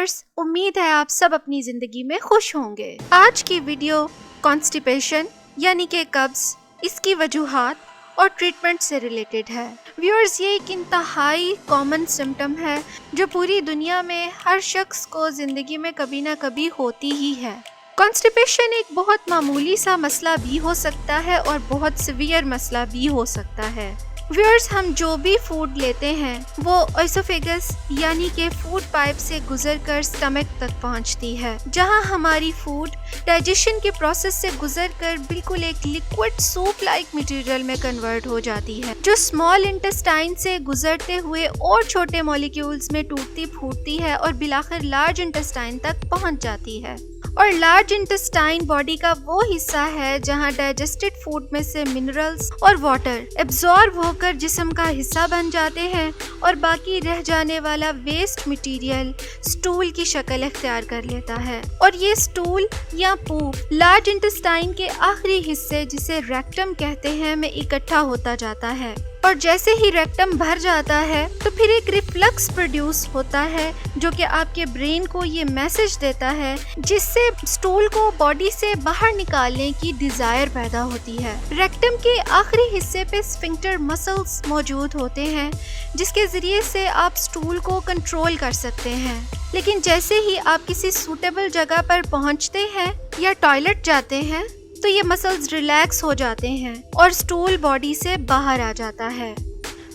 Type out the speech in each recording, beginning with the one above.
Viewers, उम्मीद है आप सब अपनी जिंदगी में खुश होंगे। आज की वीडियो कॉन्स्टिपेशन यानी कि कब्ज, इसकी वजूहात और ट्रीटमेंट से रिलेटेड है। व्यूअर्स, ये एक इंतहाई कॉमन सिम्टम है जो पूरी दुनिया में हर शख्स को जिंदगी में कभी ना कभी होती ही है। कॉन्स्टिपेशन एक बहुत मामूली सा मसला भी हो सकता है और बहुत सीवियर मसला भी हो सकता है। व्यूअर्स, हम जो भी फूड लेते हैं वो एसोफेगस यानी कि फूड पाइप से गुजरकर स्टमक तक पहुंचती है, जहां हमारी फूड डाइजेशन के प्रोसेस से गुजरकर बिल्कुल एक लिक्विड सूप लाइक मटेरियल में कन्वर्ट हो जाती है, जो स्मॉल इंटेस्टाइन से गुजरते हुए और छोटे मॉलिक्यूल्स में टूटती फूटती है और बिलाखिर लार्ज इंटेस्टाइन तक पहुंच जाती है। और लार्ज इंटेस्टाइन बॉडी का वो हिस्सा है जहां डाइजेस्टेड फूड में से मिनरल्स और वाटर एब्जॉर्ब होकर जिस्म का हिस्सा बन जाते हैं और बाकी रह जाने वाला वेस्ट मटेरियल स्टूल की शक्ल इख्तियार कर लेता है। और ये स्टूल या पूप लार्ज इंटेस्टाइन के आखिरी हिस्से, जिसे रेक्टम कहते हैं, में इकट्ठा होता जाता है। और जैसे ही रेक्टम भर जाता है तो फिर एक रिफ्लक्स प्रोड्यूस होता है जो कि आपके ब्रेन को ये मैसेज देता है, जिससे स्टूल को बॉडी से बाहर निकालने की डिजायर पैदा होती है। रेक्टम के आखिरी हिस्से पे स्फिंक्टर मसल्स मौजूद होते हैं, जिसके जरिए से आप स्टूल को कंट्रोल कर सकते हैं। लेकिन जैसे ही आप किसी सूटेबल जगह पर पहुंचते हैं या टॉयलेट जाते हैं तो ये मसल्स रिलैक्स हो जाते हैं और स्टूल बॉडी से बाहर आ जाता है।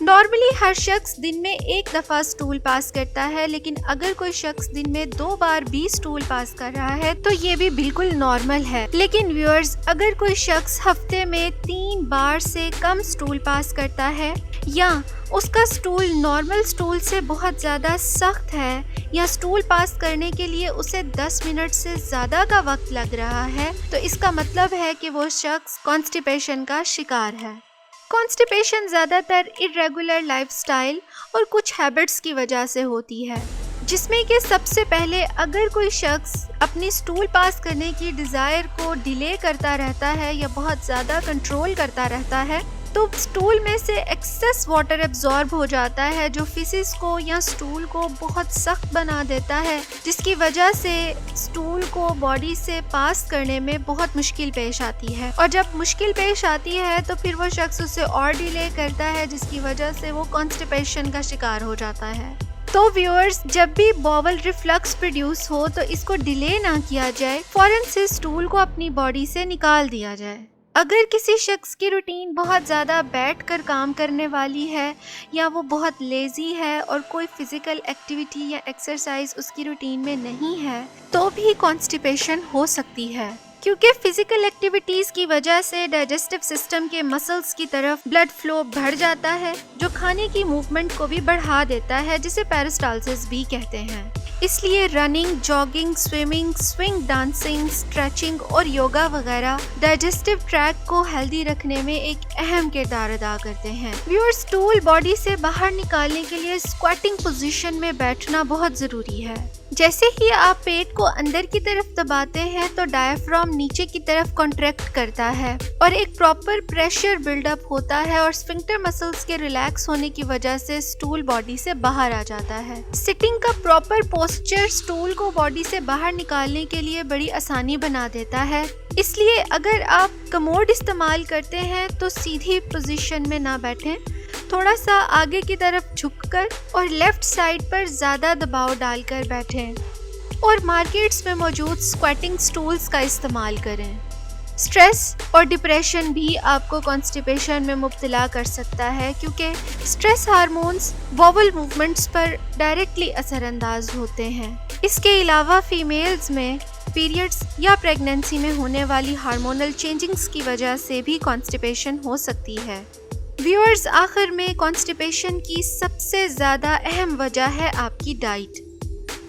नॉर्मली हर शख्स दिन में एक दफ़ा स्टूल पास करता है, लेकिन अगर कोई शख्स दिन में 2 बार भी स्टूल पास कर रहा है तो ये भी बिल्कुल नॉर्मल है। लेकिन व्यूअर्स, अगर कोई शख्स हफ्ते में 3 बार से कम स्टूल पास करता है या उसका स्टूल नॉर्मल स्टूल से बहुत ज़्यादा सख्त है या स्टूल पास करने के लिए उसे 10 मिनट से ज़्यादा का वक्त लग रहा है, तो इसका मतलब है कि वो शख्स कॉन्स्टिपेशन का शिकार है। कॉन्स्टिपेशन ज़्यादातर इर्रेगुलर लाइफस्टाइल और कुछ हैबिट्स की वजह से होती है, जिसमें कि सबसे पहले अगर कोई शख्स अपनी स्टूल पास करने की डिज़ायर को डिले करता रहता है या बहुत ज़्यादा कंट्रोल करता रहता है तो स्टूल में से एक्सेस वाटर एब्जॉर्ब हो जाता है, जो फिसिस को या स्टूल को बहुत सख्त बना देता है, जिसकी वजह से स्टूल को बॉडी से पास करने में बहुत मुश्किल पेश आती है। और जब मुश्किल पेश आती है तो फिर वो शख्स उसे और डिले करता है, जिसकी वजह से वो कॉन्स्टिपेशन का शिकार हो जाता है। तो व्यूअर्स, जब भी बॉवल रिफ्लक्स प्रोड्यूस हो तो इसको डिले ना किया जाए, फौरन से स्टूल को अपनी बॉडी से निकाल दिया जाए। अगर किसी शख्स की रूटीन बहुत ज़्यादा बैठकर काम करने वाली है या वो बहुत लेज़ी है और कोई फिज़िकल एक्टिविटी या एक्सरसाइज उसकी रूटीन में नहीं है तो भी कॉन्स्टिपेशन हो सकती है, क्योंकि फिज़िकल एक्टिविटीज़ की वजह से डाइजेस्टिव सिस्टम के मसल्स की तरफ ब्लड फ्लो बढ़ जाता है, जो खाने की मूवमेंट को भी बढ़ा देता है, जिसे पेरिस्टालसिस भी कहते हैं। इसलिए running, jogging, swimming, swing dancing, stretching और योगा वगैरह डाइजेस्टिव ट्रैक को हेल्दी रखने में एक अहम किरदार अदा करते हैं। व्यूअर्स, स्टूल बॉडी से बाहर निकालने के लिए स्क्वाटिंग पोजीशन में बैठना बहुत ज़रूरी है। जैसे ही आप पेट को अंदर की तरफ दबाते हैं तो डायफ्राम नीचे की तरफ कॉन्ट्रैक्ट करता है और एक प्रॉपर प्रेशर बिल्डअप होता है और स्फिंक्टर मसल्स के रिलैक्स होने की वजह से स्टूल बॉडी से बाहर आ जाता है। सिटिंग का प्रॉपर पोस्चर स्टूल को बॉडी से बाहर निकालने के लिए बड़ी आसानी बना देता है। इसलिए अगर आप कमोड इस्तेमाल करते हैं तो सीधी पोजीशन में ना बैठें, थोड़ा सा आगे की तरफ झुककर और लेफ्ट साइड पर ज़्यादा दबाव डालकर बैठें और मार्केट्स में मौजूद स्क्वाटिंग स्टूल्स का इस्तेमाल करें। स्ट्रेस और डिप्रेशन भी आपको कॉन्स्टिपेशन में मुब्तला कर सकता है, क्योंकि स्ट्रेस हार्मोन्स बॉवल मूवमेंट्स पर डायरेक्टली असरअंदाज होते हैं। इसके अलावा फीमेल्स में पीरियड्स या प्रेगनेंसी में होने वाली हार्मोनल चेंजिंग्स की वजह से भी कॉन्स्टिपेशन हो सकती है। व्यूअर्स, आखिर में कॉन्स्टिपेशन की सबसे ज़्यादा अहम वजह है आपकी डाइट।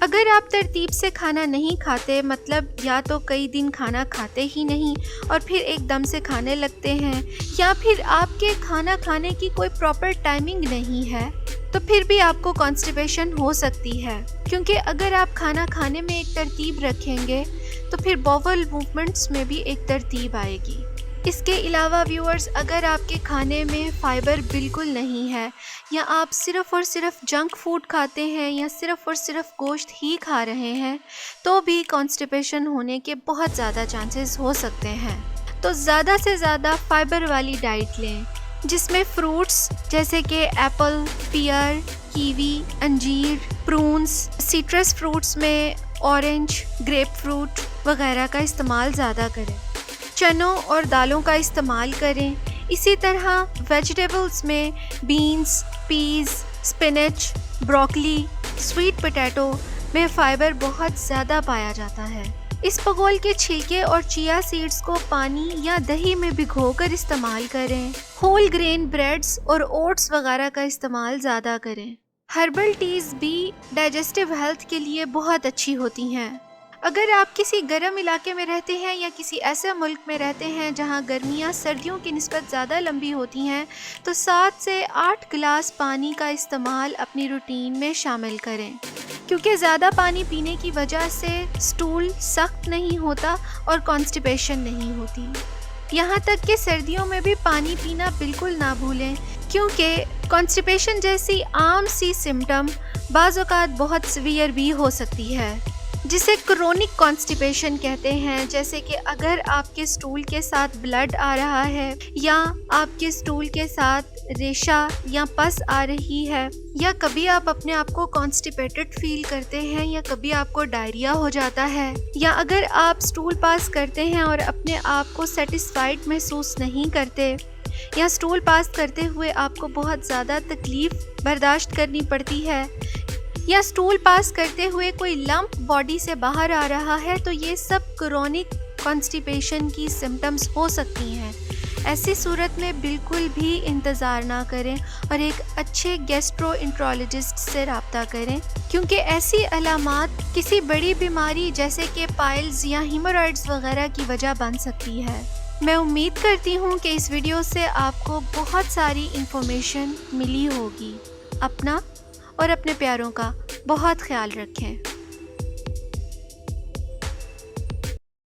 अगर आप तरतीब से खाना नहीं खाते, मतलब या तो कई दिन खाना खाते ही नहीं और फिर एकदम से खाने लगते हैं, या फिर आपके खाना खाने की कोई प्रॉपर टाइमिंग नहीं है, तो फिर भी आपको कॉन्स्टिपेशन हो सकती है। क्योंकि अगर आप खाना खाने में एक तरतीब रखेंगे तो फिर बॉवल मूवमेंट्स में भी एक तरतीब आएगी। اس کے علاوہ ویورز، اگر آپ کے کھانے میں فائبر بالکل نہیں ہے یا آپ صرف اور صرف جنک فوڈ کھاتے ہیں یا صرف اور صرف گوشت ہی کھا رہے ہیں تو بھی کانسٹیپیشن ہونے کے بہت زیادہ چانسز ہو سکتے ہیں۔ تو زیادہ سے زیادہ فائبر والی ڈائٹ لیں جس میں فروٹس جیسے کہ ایپل، پیئر، کیوی، انجیر، پرونس، سیٹرس فروٹس میں اورنج، گریپ فروٹ وغیرہ کا استعمال زیادہ کریں۔ چنوں اور دالوں کا استعمال کریں۔ اسی طرح ویجیٹیبلز میں beans, peas, spinach, broccoli, sweet potato میں فائبر بہت زیادہ پایا جاتا ہے۔ اسپغول کے چھلکے اور چیا سیڈز کو پانی یا دہی میں بھگو کر استعمال کریں۔ ہول گرین بریڈز اور اوٹس وغیرہ کا استعمال زیادہ کریں۔ ہربل ٹیز بھی ڈائجسٹیو ہیلتھ کے لیے بہت اچھی ہوتی ہیں۔ اگر آپ کسی گرم علاقے میں رہتے ہیں یا کسی ایسے ملک میں رہتے ہیں جہاں گرمیاں سردیوں کی نسبت زیادہ لمبی ہوتی ہیں تو 7 سے 8 گلاس پانی کا استعمال اپنی روٹین میں شامل کریں، کیونکہ زیادہ پانی پینے کی وجہ سے سٹول سخت نہیں ہوتا اور کانسٹیپیشن نہیں ہوتی۔ یہاں تک کہ سردیوں میں بھی پانی پینا بالکل نہ بھولیں، کیونکہ کانسٹیپیشن جیسی عام سی سمٹم بعض اوقات بہت سیویئر بھی ہو سکتی ہے، جسے کرونک کانسٹیپیشن کہتے ہیں۔ جیسے کہ اگر آپ کے سٹول کے ساتھ بلڈ آ رہا ہے یا آپ کے سٹول کے ساتھ ریشہ یا پس آ رہی ہے، یا کبھی آپ اپنے آپ کو کانسٹیپیٹڈ فیل کرتے ہیں، یا کبھی آپ کو ڈائریا ہو جاتا ہے، یا اگر آپ سٹول پاس کرتے ہیں اور اپنے آپ کو سیٹسفائیڈ محسوس نہیں کرتے، یا سٹول پاس کرتے ہوئے آپ کو بہت زیادہ تکلیف برداشت کرنی پڑتی ہے، یا سٹول پاس کرتے ہوئے کوئی لمپ باڈی سے باہر آ رہا ہے، تو یہ سب کرونک کانسٹیپیشن کی سمٹمز ہو سکتی ہیں۔ ایسی صورت میں بالکل بھی انتظار نہ کریں اور ایک اچھے گیسٹرو انٹرولوجسٹ سے رابطہ کریں، کیونکہ ایسی علامات کسی بڑی بیماری جیسے کہ پائلز یا ہیمورائڈز وغیرہ کی وجہ بن سکتی ہے۔ میں امید کرتی ہوں کہ اس ویڈیو سے آپ کو بہت ساری انفارمیشن ملی ہوگی۔ اپنا اور اپنے پیاروں کا بہت خیال رکھیں۔